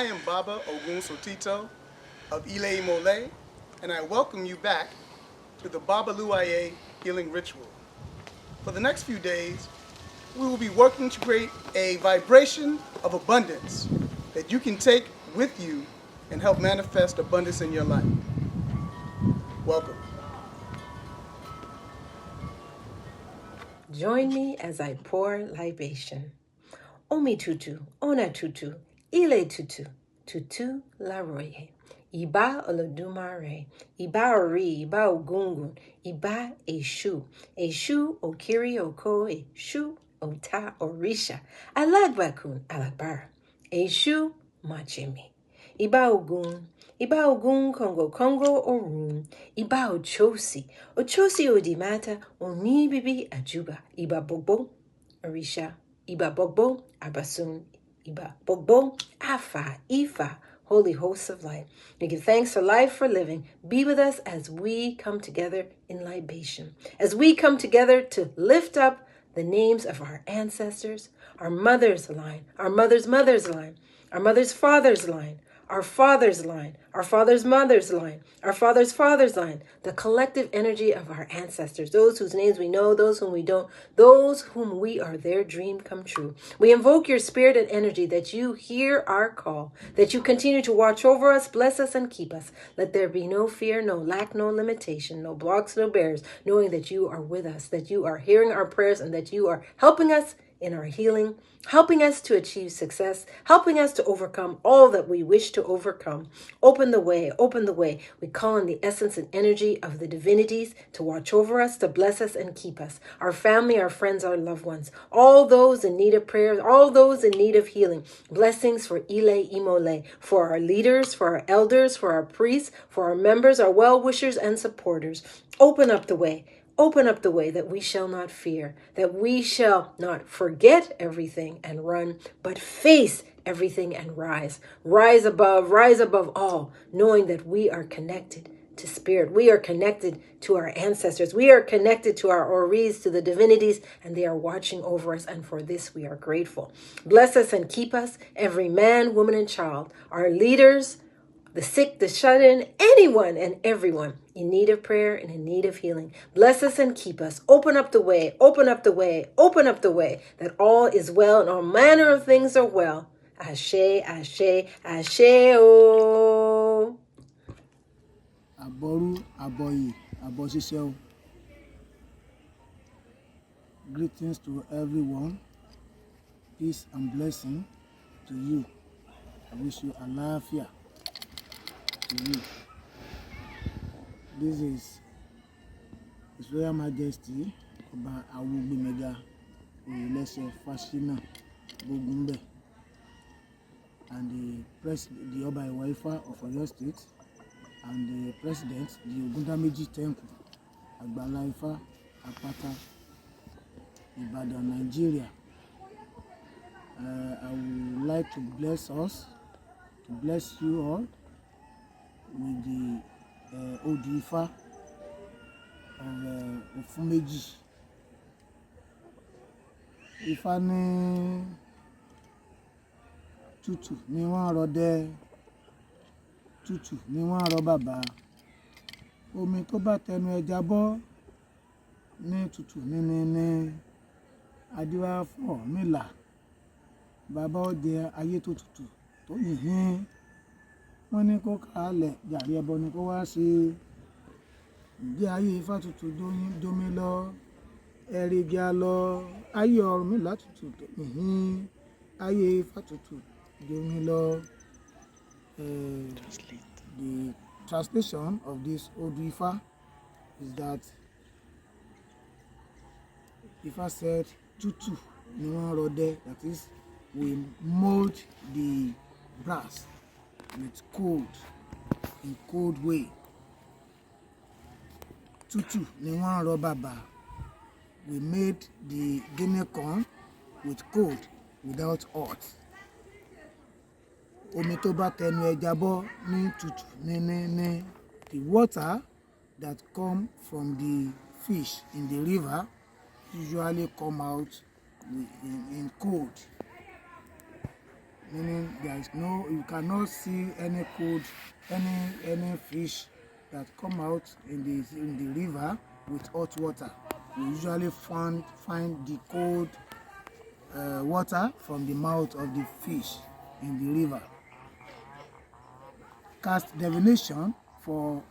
I am Baba Ogun Sotito of Ile Mole, and I welcome you back to the Babaluaiye Healing Ritual. For the next few days, we will be working to create a vibration of abundance that you can take with you and help manifest abundance in your life. Welcome. Join me as I pour libation. Omi tutu, ona tutu, ile tutu, tutu la roye. Iba olodumare, iba ori, iba ogungun, iba eshu, eshu okiri oko, eshu ota orisha, alagbakun alabara, eshu machemi. Iba ogun Congo orun, iba ochosi odimata, oni bibi ajuba, iba bobo, orisha, iba bobo, abasun, iba bobo, afa, ifa, holy hosts of light. We give thanks for life, for living. Be with us as we come together in libation, as we come together to lift up the names of our ancestors, our mother's line, our mother's mother's line, our mother's father's line, our father's line, our father's mother's line, our father's father's line, the collective energy of our ancestors, those whose names we know, those whom we don't, those whom we are their dream come true. We invoke your spirit and energy that you hear our call, that you continue to watch over us, bless us, and keep us. Let there be no fear, no lack, no limitation, no blocks, no barriers, knowing that you are with us, that you are hearing our prayers, and that you are helping us in our healing, helping us to achieve success, helping us to overcome all that we wish to overcome. Open the way, open the way. We call on the essence and energy of the divinities to watch over us, to bless us and keep us, our family, our friends, our loved ones, all those in need of prayer, all those in need of healing. Blessings for Ile Imole, for our leaders, for our elders, for our priests, for our members, our well-wishers and supporters. Open up the way. Open up the way that we shall not fear, that we shall not forget everything and run, but face everything and rise. Rise above all, knowing that we are connected to spirit. We are connected to our ancestors. We are connected to our Oris, to the divinities, and they are watching over us. And for this, we are grateful. Bless us and keep us, every man, woman, and child, our leaders, the sick, the shut-in, anyone and everyone in need of prayer and in need of healing. Bless us and keep us. Open up the way, open up the way, open up the way, that all is well and all manner of things are well. Ashe, ashe, ashe, oh. Aboru, aboyi, abosiseo. Greetings to everyone. Peace and blessing to you. I wish you alafia to you. This is His Royal Majesty Oba Awugbemega Oyelese Fashina Bogumbe and the Oba Iwaifa of Oyo State and the President, the Ogundameji Temple, Agbalaifa, Apata, Ibadan, Nigeria. I would like to bless us, to bless you all with the Odifa of Ofumeji. Ifá ní tútù ní wọ́n rọ dẹ́, tútù ní wọ́n rọ bàbá. Omi tó bá tẹnu ẹja bọ́ ní tútù ní adíwá fún Ọ̀rúnmìlà. Bàbá ọdẹ ayé tó tútù tó yìnyín. Wọ́n ní kó kàálẹ̀ jàre ẹbọ ni kó wá ṣe. Ǹjẹ́ ayé Ifá tútù domi lọ, ẹ̀rìgì lọ, ayé Ọ̀rúnmìlà tútù tó yìnyín. Ayé Ifá tútù domi lọ. The translation of this Odifa is that Ifa said, "Tutu ni wọ́n rọ dẹ́," that is, we mold the brass with cold, in cold way. Tutu ni wọ́n rọ bàbà. We made the Guinea corn with cold, without hot. Omi tó bá tẹnu ẹja bọ́ ní tútù ní. The water that come from the fish in the river usually come out in cold. meaning there is no, you cannot see any code, any fish that come out in the river with hot water. We usually find the cold water from the mouth of the fish in the river. Cast divination for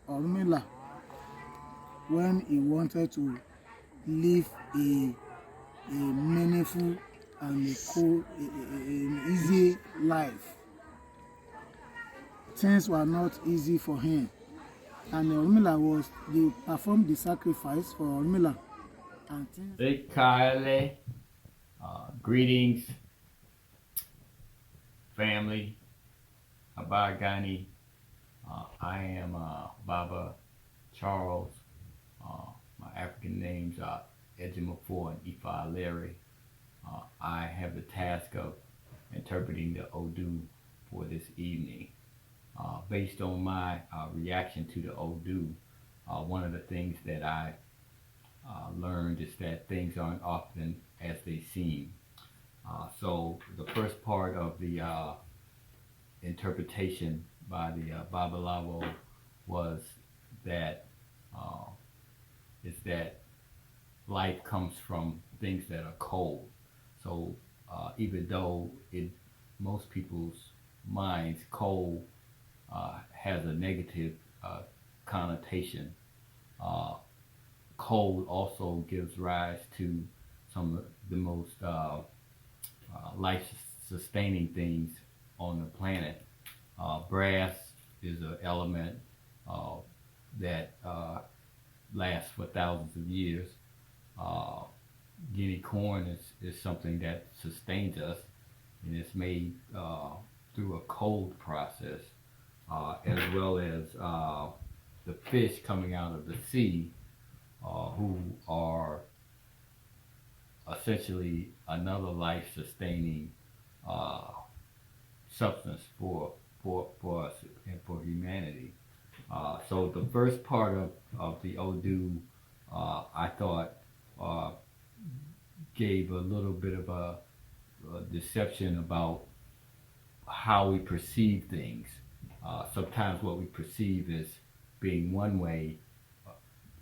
Orunmila when he wanted to live a meaningful and an easy life. Things were not easy for him, and Orunmila they performed the sacrifice for Orunmila, and things. Greetings, family. Habagani. I am Baba Charles. My African names are Ejimofor and Ifa Larry. I have the task of interpreting the Odu for this evening. Based on my reaction to the Odu, one of the things that I learned is that things aren't often as they seem. So the first part of the interpretation by the Babaluaiye was that is that life comes from things that are cold. So even though in most people's minds cold has a negative connotation, cold also gives rise to some of the most life-sustaining things on the planet. Brass is an element that lasts for thousands of years. Guinea corn is something that sustains us, and it's made through a cold process, as well as the fish coming out of the sea, who are essentially another life-sustaining substance for us and for humanity. So the first part of the Odu, I thought, gave a little bit of a deception about how we perceive things. Sometimes what we perceive as being one way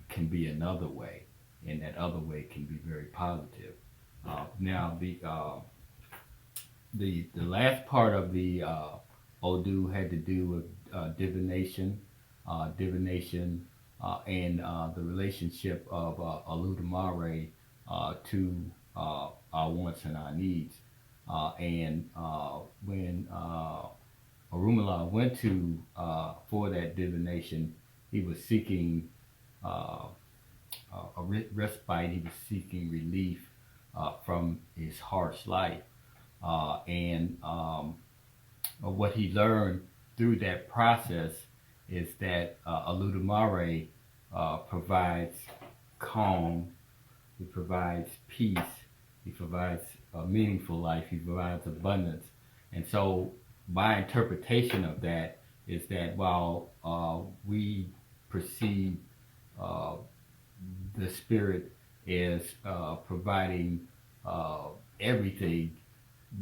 can be another way, and that other way can be very positive. Now the last part of the Odu had to do with divination, and the relationship of Olodumare to our wants and our needs. And when Orunmila went to for that divination, he was seeking a respite. He was seeking relief from his harsh life, and what he learned through that process is that Olodumare provides calm, he provides peace, he provides a meaningful life, he provides abundance. And so my interpretation of that is that while we perceive the spirit as providing everything,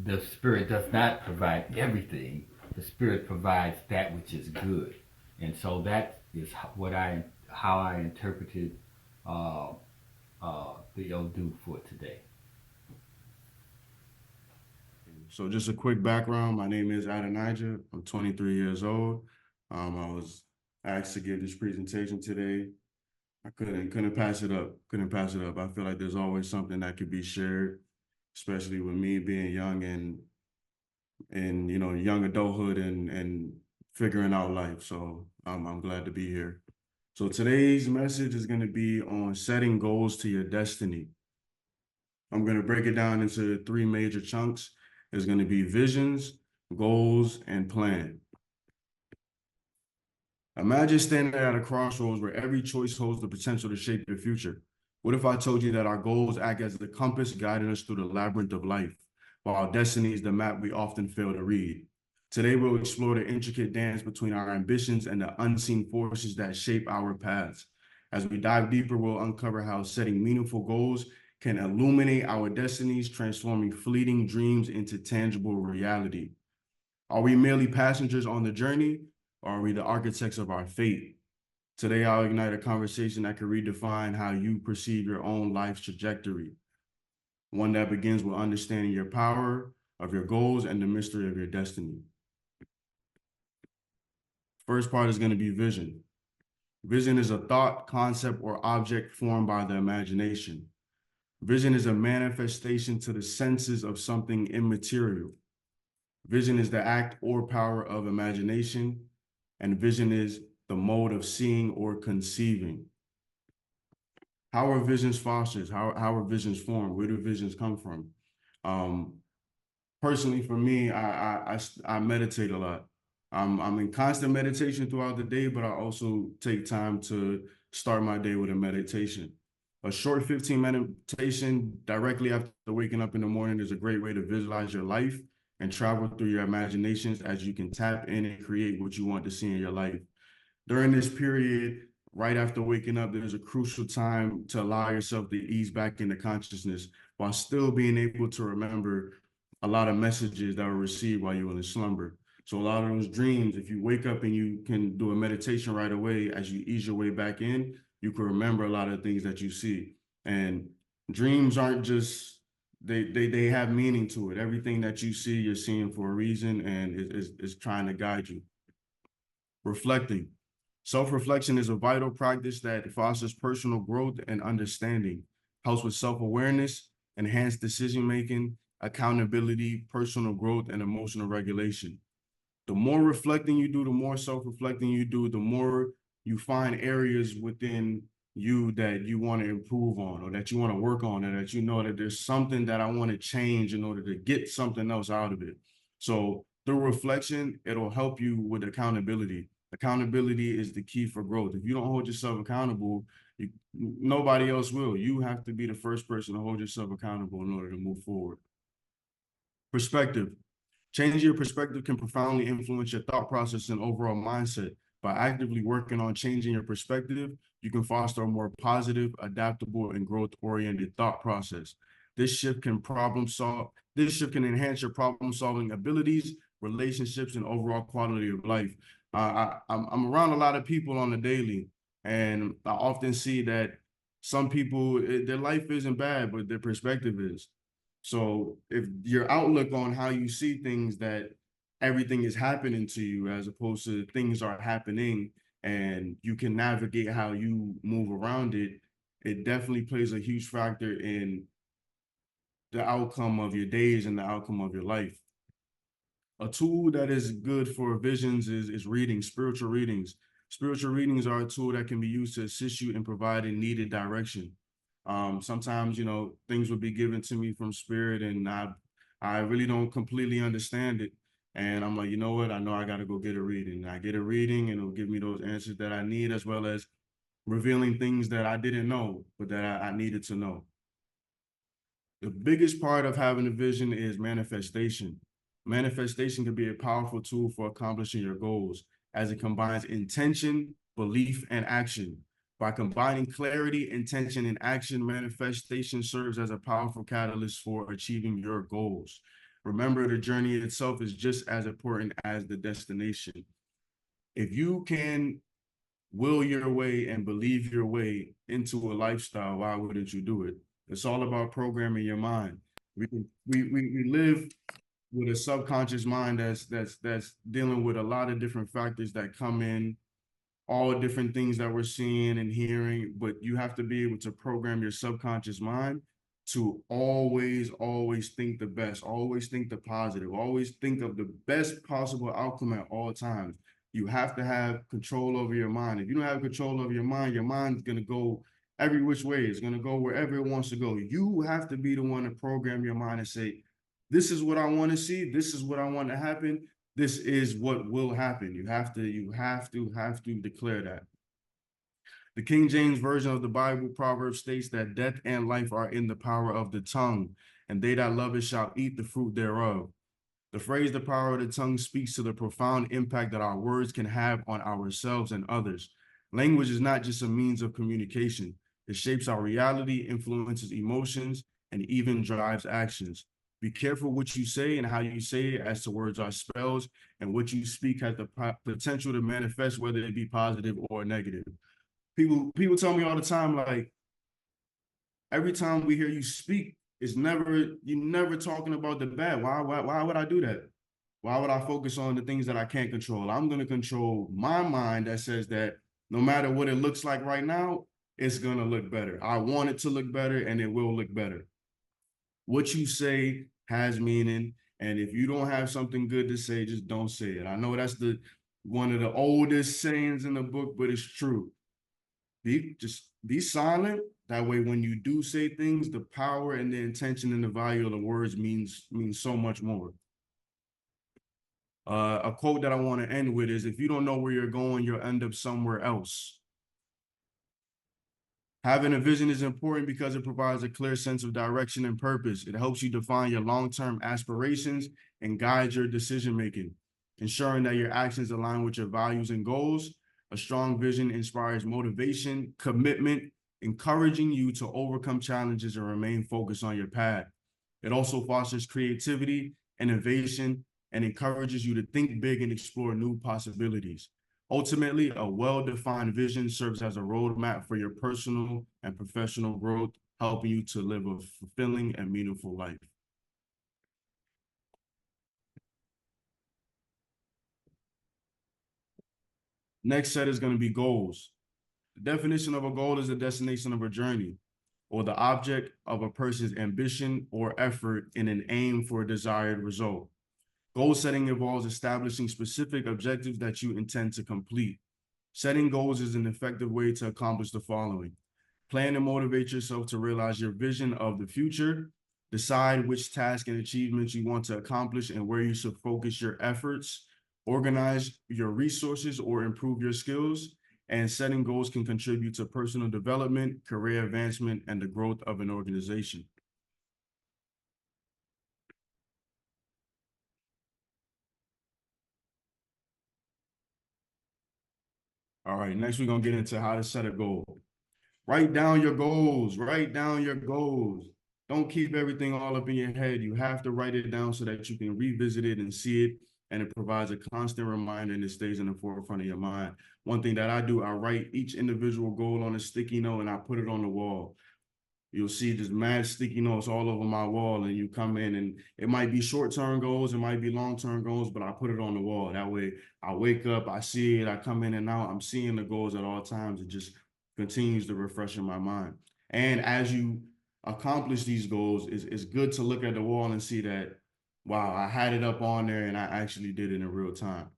the spirit does not provide everything. The spirit provides that which is good. And so that is how I interpreted the Odu for today. So just a quick background. My name is Adonaijah. I'm 23 years old. I was asked to give this presentation today. I couldn't pass it up. I feel like there's always something that could be shared, especially with me being young and young adulthood and figuring out life. So I'm glad to be here. So today's message is going to be on setting goals to your destiny. I'm going to break it down into 3 major chunks. There's going to be visions, goals, and plan. Imagine standing at a crossroads where every choice holds the potential to shape your future. What if I told you that our goals act as the compass guiding us through the labyrinth of life, while our destiny is the map we often fail to read? Today, we'll explore the intricate dance between our ambitions and the unseen forces that shape our paths. As we dive deeper, we'll uncover how setting meaningful goals can illuminate our destinies, transforming fleeting dreams into tangible reality. Are we merely passengers on the journey, or are we the architects of our fate? Today, I'll ignite a conversation that can redefine how you perceive your own life's trajectory. One that begins with understanding your power, of your goals, and the mystery of your destiny. First part is going to be vision. Vision is a thought, concept, or object formed by the imagination. Vision is a manifestation to the senses of something immaterial. Vision is the act or power of imagination, and vision is the mode of seeing or conceiving. How are visions fostered? How are visions formed? Where do visions come from? Personally, for me, I meditate a lot. I'm in constant meditation throughout the day, but I also take time to start my day with a meditation. A short 15 meditation directly after waking up in the morning is a great way to visualize your life and travel through your imaginations as you can tap in and create what you want to see in your life. During this period, right after waking up, there's a crucial time to allow yourself to ease back into consciousness while still being able to remember a lot of messages that were received while you were in slumber. So a lot of those dreams, if you wake up and you can do a meditation right away, as you ease your way back in, you can remember a lot of things that you see. And dreams aren't just, they have meaning to it. Everything that you see, you're seeing for a reason, and is trying to guide you. Reflecting. Self-reflection is a vital practice that fosters personal growth and understanding, helps with self-awareness, enhanced decision-making, accountability, personal growth, and emotional regulation. The more reflecting you do, the more self-reflecting you do, the more you find areas within you that you want to improve on, or that you want to work on, and that you know that there's something that I want to change in order to get something else out of it. So through reflection, it'll help you with accountability. Accountability is the key for growth. If you don't hold yourself accountable, nobody else will. You have to be the first person to hold yourself accountable in order to move forward. Perspective. Changing your perspective can profoundly influence your thought process and overall mindset. By actively working on changing your perspective, you can foster a more positive, adaptable, and growth-oriented thought process. This shift can enhance your problem-solving abilities, relationships, and overall quality of life. I'm around a lot of people on the daily, and I often see that some people, their life isn't bad, but their perspective is. So if your outlook on how you see things, that everything is happening to you as opposed to things are happening and you can navigate how you move around it, it definitely plays a huge factor in the outcome of your days and the outcome of your life. A tool that is good for visions is reading, spiritual readings. Spiritual readings are a tool that can be used to assist you in providing needed direction. Sometimes, things will be given to me from spirit, and I really don't completely understand it. And I'm like, you know what? I know I got to go get a reading. I get a reading, and it'll give me those answers that I need, as well as revealing things that I didn't know, but that I needed to know. The biggest part of having a vision is manifestation. Manifestation can be a powerful tool for accomplishing your goals, as it combines intention, belief, and action. By combining clarity, intention, and action, manifestation serves as a powerful catalyst for achieving your goals. Remember, the journey itself is just as important as the destination. If you can will your way and believe your way into a lifestyle, why wouldn't you do it? It's all about programming your mind. We live with a subconscious mind that's dealing with a lot of different factors that come in, all different things that we're seeing and hearing, but you have to be able to program your subconscious mind to always think the best, always think the positive, always think of the best possible outcome at all times. You have to have control over your mind. If you don't have control over your mind's going to go every which way. It's going to go wherever it wants to go. You have to be the one to program your mind and say, this is what I want to see. This is what I want to happen. This is what will happen. You have to declare that. The King James Version of the Bible, Proverbs, states that death and life are in the power of the tongue, and they that love it shall eat the fruit thereof. The phrase, the power of the tongue, speaks to the profound impact that our words can have on ourselves and others. Language is not just a means of communication. It shapes our reality, influences emotions, and even drives actions. Be careful what you say and how you say it, as the words are spells, and what you speak has the potential to manifest, whether it be positive or negative. People tell me all the time, like, every time we hear you speak, you're never talking about the bad. Why would I do that? Why would I focus on the things that I can't control? I'm going to control my mind that says that no matter what it looks like right now, it's going to look better. I want it to look better, and it will look better. What you say has meaning, and if you don't have something good to say, just don't say it. I know that's one of the oldest sayings in the book, but it's true. Be silent. That way, when you do say things, the power and the intention and the value of the words means so much more. A quote that I want to end with is, if you don't know where you're going, you'll end up somewhere else. Having a vision is important because it provides a clear sense of direction and purpose. It helps you define your long-term aspirations and guides your decision-making, ensuring that your actions align with your values and goals. A strong vision inspires motivation, commitment, encouraging you to overcome challenges and remain focused on your path. It also fosters creativity, innovation, and encourages you to think big and explore new possibilities. Ultimately, a well-defined vision serves as a roadmap for your personal and professional growth, helping you to live a fulfilling and meaningful life. Next set is going to be goals. The definition of a goal is the destination of a journey, or the object of a person's ambition or effort in an aim for a desired result. Goal setting involves establishing specific objectives that you intend to complete. Setting goals is an effective way to accomplish the following: plan and motivate yourself to realize your vision of the future. Decide which tasks and achievements you want to accomplish and where you should focus your efforts. Organize your resources or improve your skills. And setting goals can contribute to personal development, career advancement, and the growth of an organization. All right, next we're going to get into how to set a goal. Write down your goals. Write down your goals. Don't keep everything all up in your head. You have to write it down so that you can revisit it and see it, and it provides a constant reminder and it stays in the forefront of your mind. One thing that I do, I write each individual goal on a sticky note and I put it on the wall. You'll see just mad sticky notes all over my wall, and you come in and it might be short-term goals, it might be long-term goals, but I put it on the wall. That way I wake up, I see it, I come in and out, I'm seeing the goals at all times. It just continues to refresh in my mind. And as you accomplish these goals, it's good to look at the wall and see that, wow, I had it up on there and I actually did it in real time.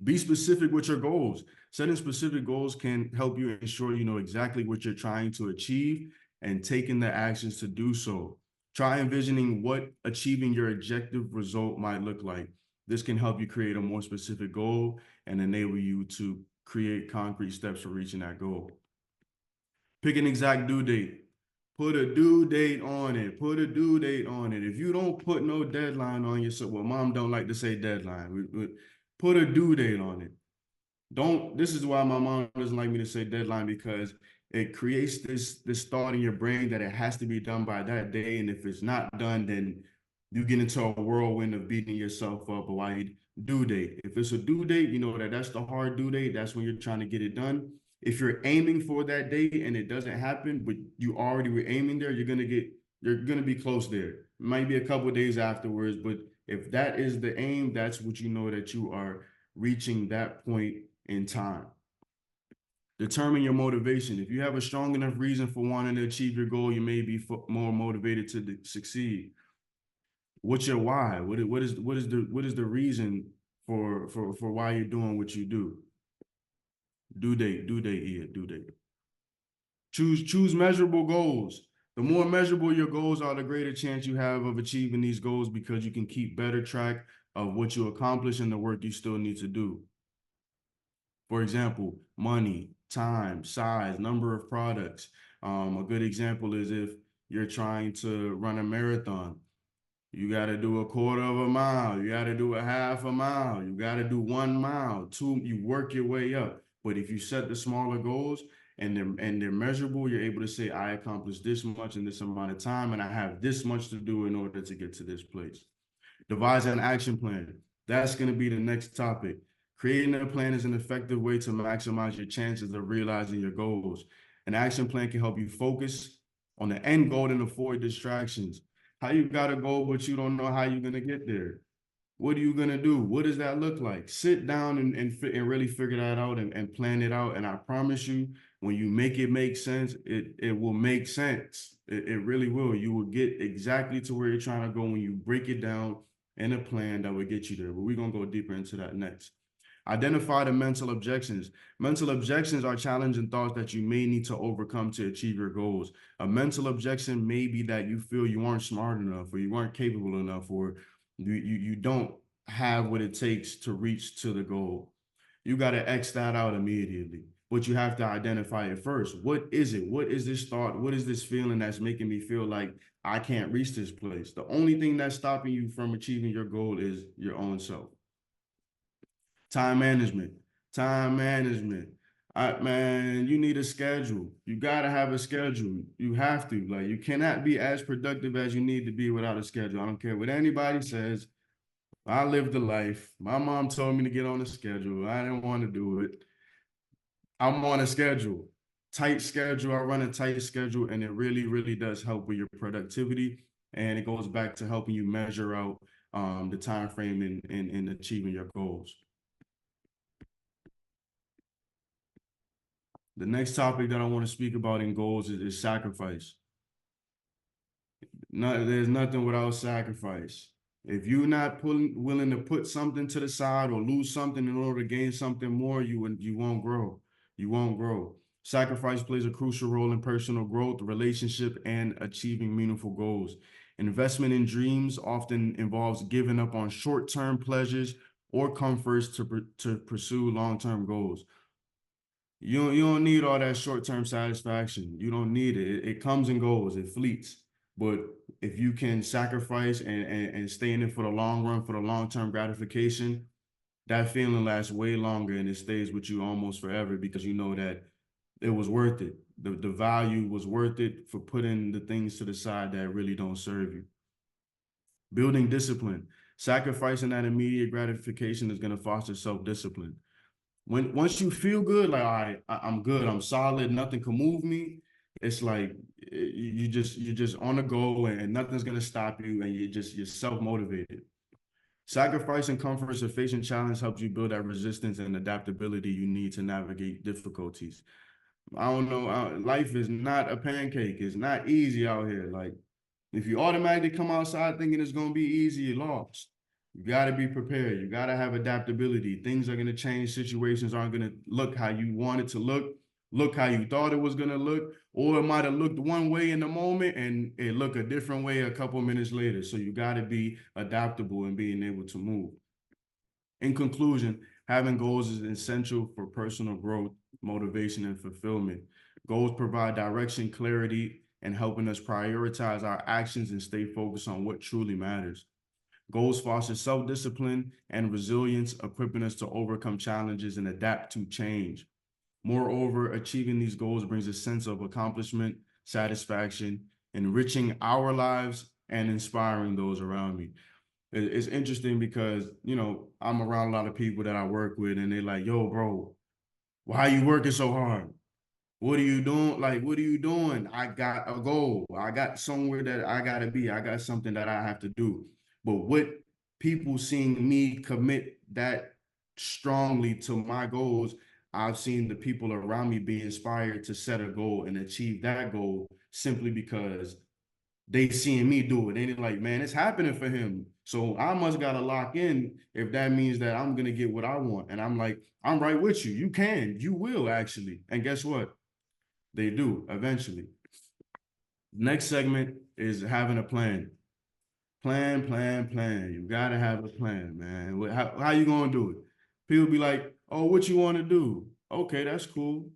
Be specific with your goals. Setting specific goals can help you ensure you know exactly what you're trying to achieve and taking the actions to do so. Try envisioning what achieving your objective result might look like. This can help you create a more specific goal and enable you to create concrete steps for reaching that goal. Pick an exact due date. Put a due date on it. Put a due date on it. If you don't put no deadline on yourself, well, mom don't like to say deadline. Put a due date on it. This is why my mom doesn't like me to say deadline, because it creates this thought in your brain that it has to be done by that day. And if it's not done, then you get into a whirlwind of beating yourself up. Why due date? If it's a due date, you know that's the hard due date. That's when you're trying to get it done. If you're aiming for that date and it doesn't happen, but you already were aiming there, you're gonna be close there. It might be a couple of days afterwards, but if that is the aim, that's what you know that you are reaching that point in time. Determine your motivation. If you have a strong enough reason for wanting to achieve your goal, you may be more motivated to succeed. What's your why? What is the reason for why you're doing what you do? Due date, due date. Choose measurable goals. The more measurable your goals are, the greater chance you have of achieving these goals, because you can keep better track of what you accomplish and the work you still need to do. For example, money, time, size, number of products. A good example is if you're trying to run a marathon, you got to do a quarter of a mile, you got to do a half a mile, you got to do 1 mile, you work your way up. But if you set the smaller goals, and they're measurable, you're able to say, I accomplished this much in this amount of time, and I have this much to do in order to get to this place. Devise an action plan. That's going to be the next topic. Creating a plan is an effective way to maximize your chances of realizing your goals. An action plan can help you focus on the end goal and avoid distractions. How you got a goal, but you don't know how you're going to get there? What are you going to do? What does that look like? Sit down and really figure that out and plan it out. And I promise you, when you make it make sense, it will make sense. It really will. You will get exactly to where you're trying to go when you break it down in a plan that will get you there. But we're going to go deeper into that next. Identify the mental objections. Mental objections are challenging thoughts that you may need to overcome to achieve your goals. A mental objection may be that you feel you aren't smart enough, or you aren't capable enough, or you don't have what it takes to reach to the goal. You got to X that out immediately, but you have to identify it first. What is it? What is this thought? What is this feeling that's making me feel like I can't reach this place? The only thing that's stopping you from achieving your goal is your own self. Time management. Time management. Man, you need a schedule. You got to have a schedule. You have to. Like, you cannot be as productive as you need to be without a schedule. I don't care what anybody says. I lived the life. My mom told me to get on a schedule. I didn't want to do it. I'm on a schedule. Tight schedule. I run a tight schedule, and it really, really does help with your productivity. And it goes back to helping you measure out the time frame in achieving your goals. The next topic that I want to speak about in goals is sacrifice. There's nothing without sacrifice. If you're not willing to put something to the side or lose something in order to gain something more, you won't grow. You won't grow. Sacrifice plays a crucial role in personal growth, relationship, and achieving meaningful goals. Investment in dreams often involves giving up on short-term pleasures or comforts to pursue long-term goals. You don't need all that short-term satisfaction. You don't need it. It comes and goes. It fleets. But if you can sacrifice and stay in it for the long run, for the long-term gratification, that feeling lasts way longer and it stays with you almost forever, because you know that it was worth it. The value was worth it for putting the things to the side that really don't serve you. Building discipline. Sacrificing that immediate gratification is going to foster self-discipline. Once you feel good, like, all right, I'm good, I'm solid, nothing can move me, it's like you're just on the go and nothing's gonna stop you, and you're self-motivated. Sacrificing comforts or facing challenge helps you build that resistance and adaptability you need to navigate difficulties. I don't know, life is not a pancake. It's not easy out here. Like, if you automatically come outside thinking it's gonna be easy, you're lost. You got to be prepared. You got to have adaptability. Things are going to change. Situations aren't going to look how you want it to look how you thought it was going to look, or it might have looked one way in the moment and it look a different way a couple minutes later. So you got to be adaptable and being able to move. In conclusion, having goals is essential for personal growth, motivation, and fulfillment. Goals provide direction, clarity, and helping us prioritize our actions and stay focused on what truly matters. Goals foster self-discipline and resilience, equipping us to overcome challenges and adapt to change. Moreover, achieving these goals brings a sense of accomplishment, satisfaction, enriching our lives and inspiring those around me. It's interesting because, I'm around a lot of people that I work with, and they're like, yo, bro, why are you working so hard? What are you doing? Like, what are you doing? I got a goal. I got somewhere that I got to be. I got something that I have to do. But what people seeing me commit that strongly to my goals, I've seen the people around me be inspired to set a goal and achieve that goal simply because they seeing me do it. And they're like, man, it's happening for him. So I must got to lock in if that means that I'm going to get what I want. And I'm like, I'm right with you. You can, you will actually. And guess what? They do eventually. Next segment is having a plan. Plan. You gotta have a plan, man. How you gonna do it? People be like, oh, what you want to do? Okay, that's cool.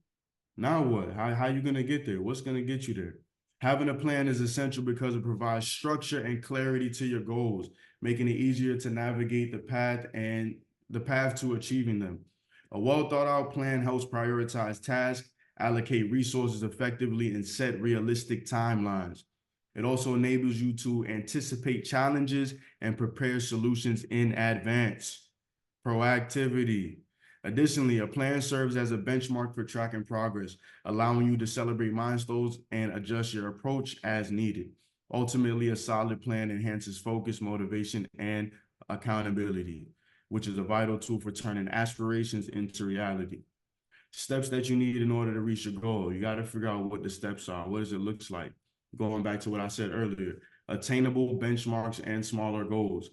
Now what? How you gonna get there? What's gonna get you there? Having a plan is essential because it provides structure and clarity to your goals, making it easier to navigate the path to achieving them. A well thought out plan helps prioritize tasks, allocate resources effectively, and set realistic timelines. It also enables you to anticipate challenges and prepare solutions in advance. Proactivity. Additionally, a plan serves as a benchmark for tracking progress, allowing you to celebrate milestones and adjust your approach as needed. Ultimately, a solid plan enhances focus, motivation, and accountability, which is a vital tool for turning aspirations into reality. Steps that you need in order to reach your goal. You got to figure out what the steps are. What does it look like? Going back to what I said earlier, attainable benchmarks and smaller goals.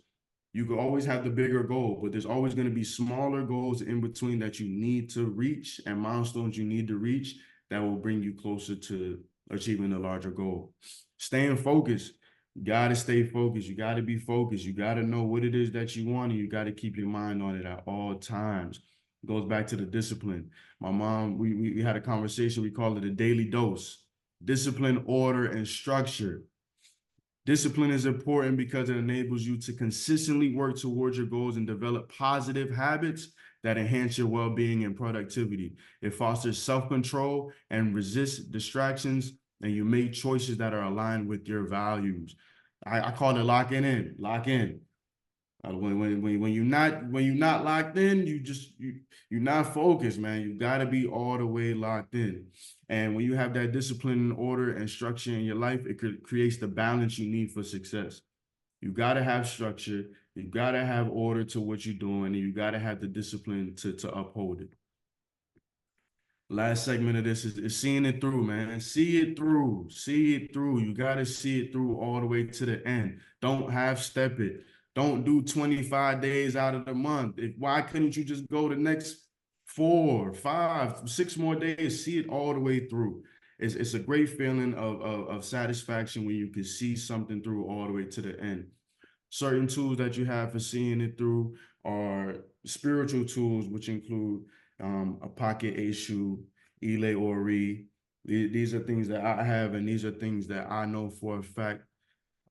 You could always have the bigger goal, but there's always going to be smaller goals in between that you need to reach and milestones you need to reach that will bring you closer to achieving the larger goal. Staying focused. You got to stay focused. You got to be focused. You got to know what it is that you want, and you got to keep your mind on it at all times. It goes back to the discipline. My mom, we had a conversation. We call it a daily dose. Discipline, order, and structure. Discipline is important because it enables you to consistently work towards your goals and develop positive habits that enhance your well-being and productivity. It fosters self-control and resists distractions, and you make choices that are aligned with your values. I call it locking in, lock in. When you're not locked in, you're not focused, man. You got to be all the way locked in. And when you have that discipline, order, and structure in your life, it creates the balance you need for success. You got to have structure, you got to have order to what you're doing, and you got to have the discipline to uphold it. Last segment of this is seeing it through, man. See it through. See it through. You got to see it through all the way to the end. Don't half step it. Don't do 25 days out of the month. Why couldn't you just go the next 4, 5, 6 more days? See it all the way through. It's a great feeling of satisfaction when you can see something through all the way to the end. Certain tools that you have for seeing it through are spiritual tools, which include a pocket issue, Ile Ori. These are things that I have, and these are things that I know for a fact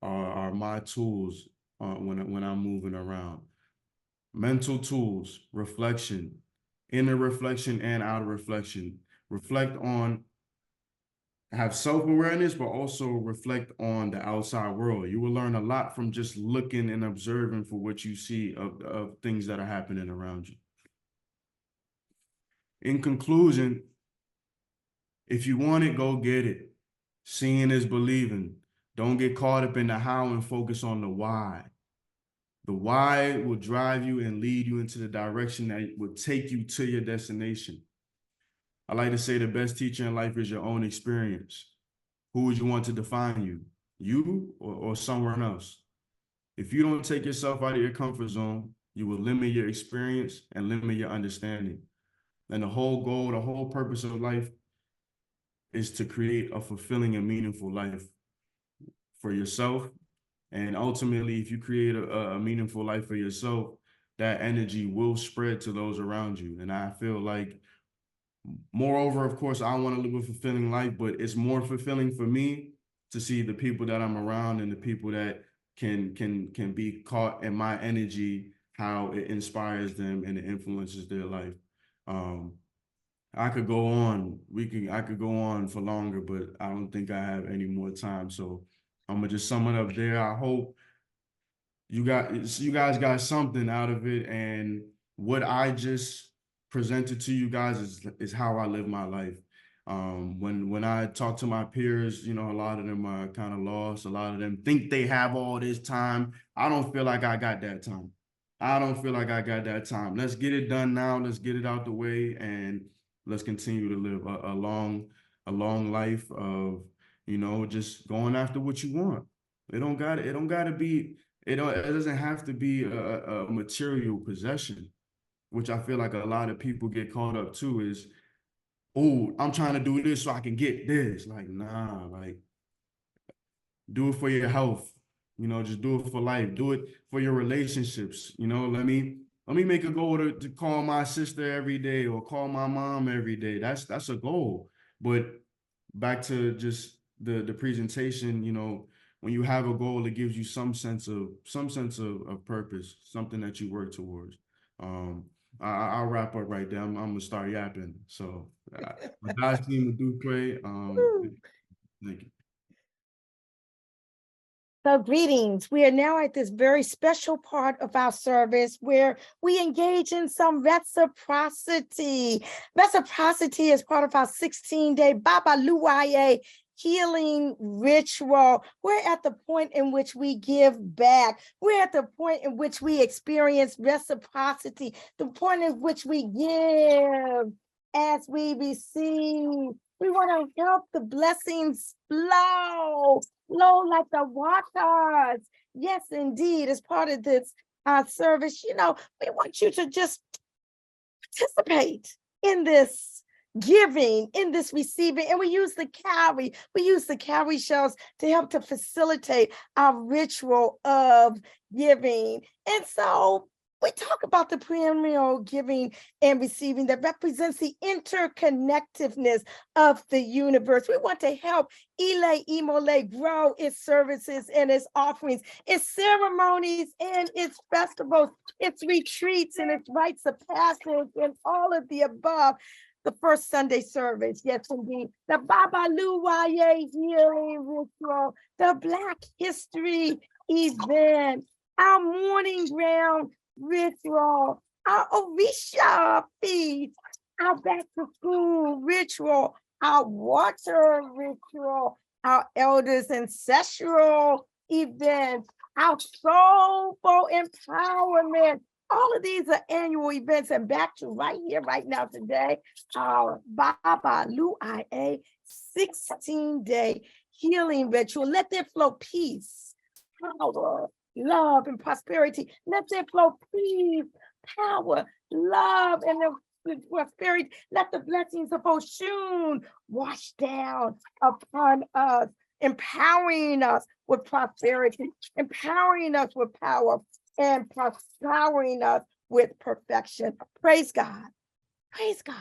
are my tools when I'm moving around. Mental tools, reflection, inner reflection and outer reflection. Reflect on, have self-awareness, but also reflect on the outside world. You will learn a lot from just looking and observing for what you see of things that are happening around you. In conclusion, if you want it, go get it. Seeing is believing. Don't get caught up in the how and focus on the why. The why will drive you and lead you into the direction that will take you to your destination. I like to say the best teacher in life is your own experience. Who would you want to define you? You or someone else? If you don't take yourself out of your comfort zone, you will limit your experience and limit your understanding. And the whole goal, the whole purpose of life is to create a fulfilling and meaningful life for yourself. And ultimately, if you create a meaningful life for yourself, that energy will spread to those around you. And I feel like, moreover, of course, I want to live a fulfilling life, but it's more fulfilling for me to see the people that I'm around and the people that can be caught in my energy, how it inspires them and it influences their life. I could go on. I could go on for longer, but I don't think I have any more time. So I'm gonna just sum it up there. I hope you guys got something out of it, and what I just presented to you guys is how I live my life. When I talk to my peers, you know, a lot of them are kind of lost. A lot of them think they have all this time. I don't feel like I got that time. I don't feel like I got that time. Let's get it done now. Let's get it out the way, and let's continue to live a long life of, you know, just going after what you want. It don't gotta be, it doesn't have to be a material possession, which I feel like a lot of people get caught up to is, oh, I'm trying to do this so I can get this. Like, nah, like, do it for your health. You know, just do it for life. Do it for your relationships. You know, let me make a goal to call my sister every day or call my mom every day. That's a goal. But back to just the presentation, you know, when you have a goal, it gives you some sense of purpose, something that you work towards. I'll wrap up right there. I'm gonna start yapping. So But God's team do pray. Thank you. So greetings. We are now at this very special part of our service where we engage in some reciprocity. Reciprocity is part of our 16-day Babaluaiye healing ritual. We're at the point in which we give back. We're at the point in which we experience reciprocity, the point in which we give as we receive. We want to help the blessings flow like the waters. Yes, indeed. As part of this service, we want you to just participate in this giving, in this receiving. And we use the cowrie shells to help to facilitate our ritual of giving. And so we talk about the perennial giving and receiving that represents the interconnectedness of the universe. We want to help Ile Imole grow its services and its offerings, its ceremonies and its festivals, its retreats and its rites of passage and all of the above. The first Sunday service, yes, indeed. The Babaluaiye healing ritual, the Black History event, our morning ground ritual, our Orisha feast, our back to school ritual, our water ritual, our elders ancestral events, our soulful empowerment. All of these are annual events, and back to right here, right now, today, our Babaluaiye 16-day healing ritual. Let there flow peace, power, love, and prosperity. Let there flow peace, power, love, and the prosperity. Let the blessings of Oshun wash down upon us, empowering us with prosperity, empowering us with power, and empowering us with perfection. Praise God. Praise God.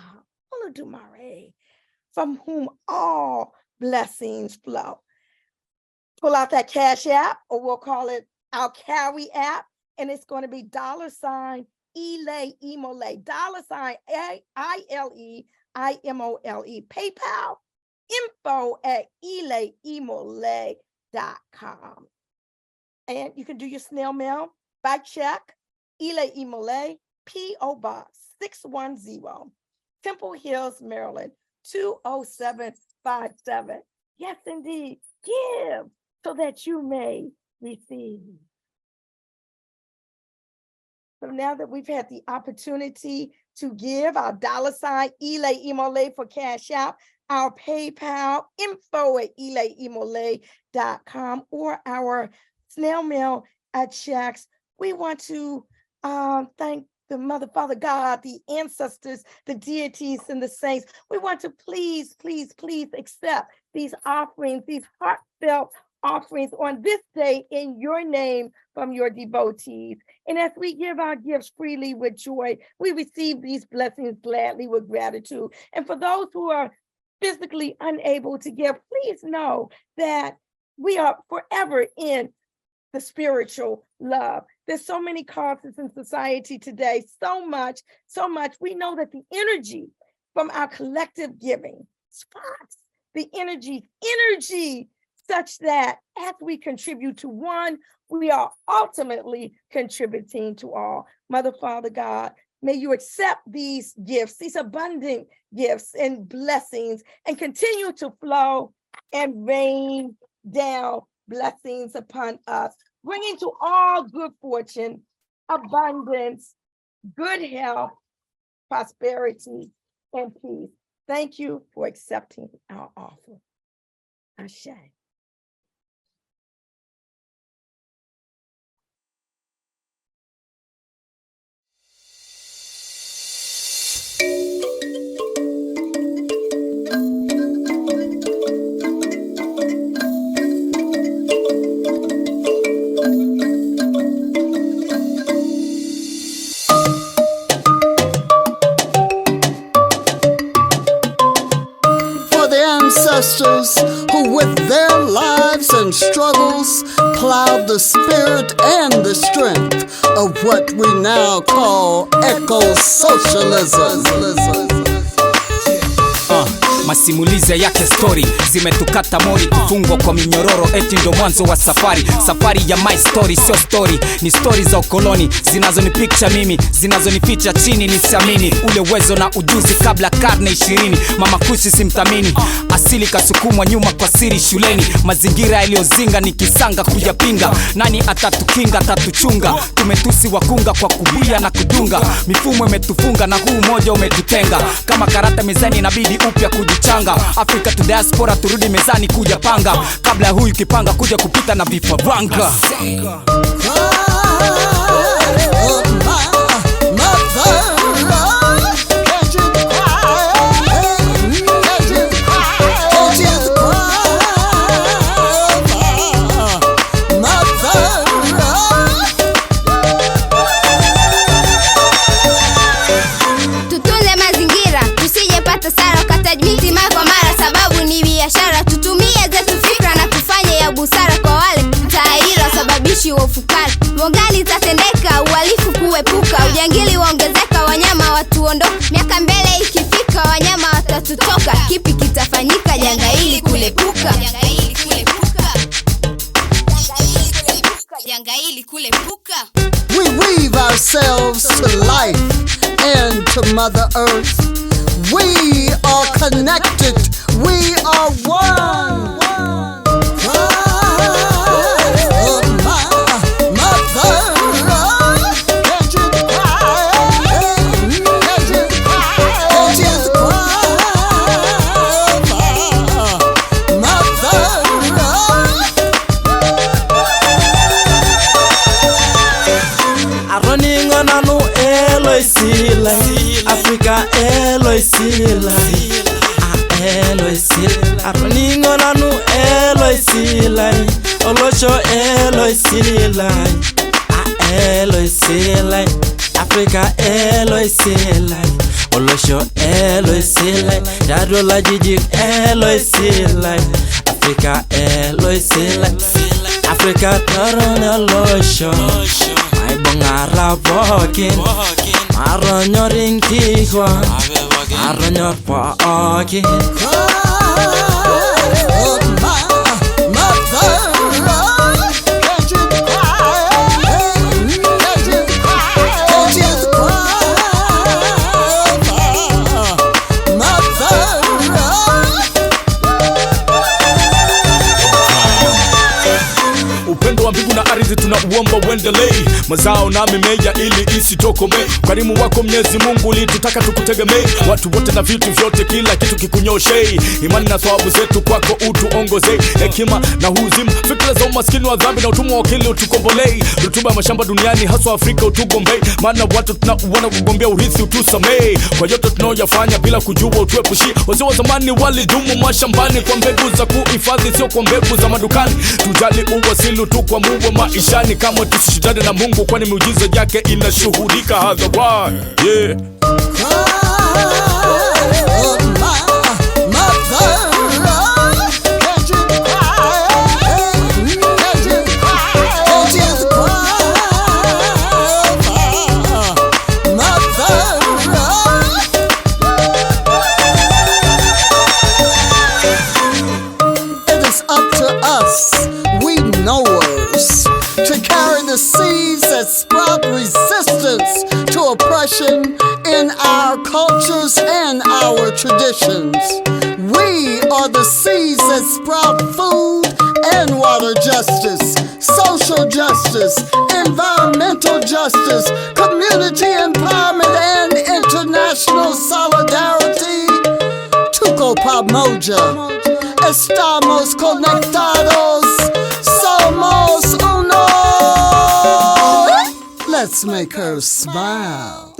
Olodumare, from whom all blessings flow. Pull out that Cash App, or we'll call it our Carry app, and it's going to be $ Ile Imole, $ILEIMOLE, PayPal, info@ileimole.com. And you can do your snail mail by check, Ile Imole, P.O. Box 610, Temple Hills, Maryland, 20757. Yes, indeed. Give so that you may receive. So now that we've had the opportunity to give our $ Ile Imole for Cash App, our PayPal, info@ileimole.com, or our snail mail checks, we want to thank the Mother, Father, God, the ancestors, the deities, and the saints. We want to please, please, please accept these offerings, these heartfelt offerings on this day in your name from your devotees. And as we give our gifts freely with joy, we receive these blessings gladly with gratitude. And for those who are physically unable to give, please know that we are forever in the spiritual love. There's so many causes in society today, so much. We know that the energy from our collective giving sparks the energy such that as we contribute to one, we are ultimately contributing to all. Mother, Father, God, may you accept these gifts, these abundant gifts and blessings, and continue to flow and rain down blessings upon us, bringing to all good fortune, abundance, good health, prosperity, and peace. Thank you for accepting our offer. Ashe. Ancestors who with their lives and struggles plowed the spirit and the strength of what we now call eco-socialism. masimulizi yake story zimetukata mori, kufungwa kwa minyororo eti ndo mwanzo wa safari. Safari ya my story sio story, ni story za ukoloni zinazonipicha mimi, zinazonificha chini nisiamini. Ule uwezo na ujuzi kabla karne 20, mama kushi simthamini, asili kasukumwa nyuma kwa siri shuleni. Mazingira yaliyozinga nikisanga kuyapinga, nani atatukinga atatuchunga? Tumetusi wakunga kwa kubia na kudunga, mifumo imetufunga na huu moja umetutenga. Kama karata mezani inabidi upya kujichanga, Afrika to diaspora turudi mezani kuja panga, kabla ya huyu kipanga kuja kupita na vifaranga. Tutunze mazingira, tusijepata sara ukataji miti mara kwa mara, sababu ni biashara. Tutumie zetu fikra na tufanye ya busara, kwa wale taira sababishi wa ufukara. Mbogani tatendeka, uhalifu kuepuka, ujangili waongezeka, wanyama watuondoka. Miaka mbele ikifika, wanyama watatutoka. Kipi kitafanyika janga hili kulepuka? We weave ourselves to life and to Mother Earth. We are connected. We are one. Africa Eloy Silai, Eloy Silai, Aroningo nanu Eloy Silai, Olosho Eloy Silai, Eloy Silai, Africa Eloy Silai, Olosho Eloy Silai, Dadola Jijik Eloy Silai, Africa Eloy Silai, Africa Torona Olosho, my bongara bokin. Aronyorin kihwa, aronyor paakin. Upendo wa mbingu na ardhi tunauomba uendelee, mazao na mimea ili isitokome. Karimu wako Mwenyezi Mungu litutaka tukutegemee, watu wote na vitu vyote kila kitu kikunyoshe. Imani na thawabu zetu kwako utuongoze, hekima na huzima, fikra za umaskini wa dhambi na utumwa wa akili utukombolee. Rutuba ya mashamba duniani haswa Afrika utugombee, maana watu tunauona kugombea urithi utusamee. Kwa yote tunaoyafanya bila kujua utuepushie, wazee wa zamani walidumu mashambani kwa mbegu za kuhifadhi, sio kwa mbegu za madukani. Tujali uwasili tu kwa Mungu maishani, kama tusishindane na Mungu, kwani miujiza yake inashuhudika hadharani. Yeah. It is up to us, we knowers, to carry the seeds that sprout resistance to oppression in our cultures and our traditions. We are the seeds that sprout food and water justice, social justice, environmental justice, community empowerment, and international solidarity. Tuko pamoja, estamos conectados, somos uno. Let's make her smile.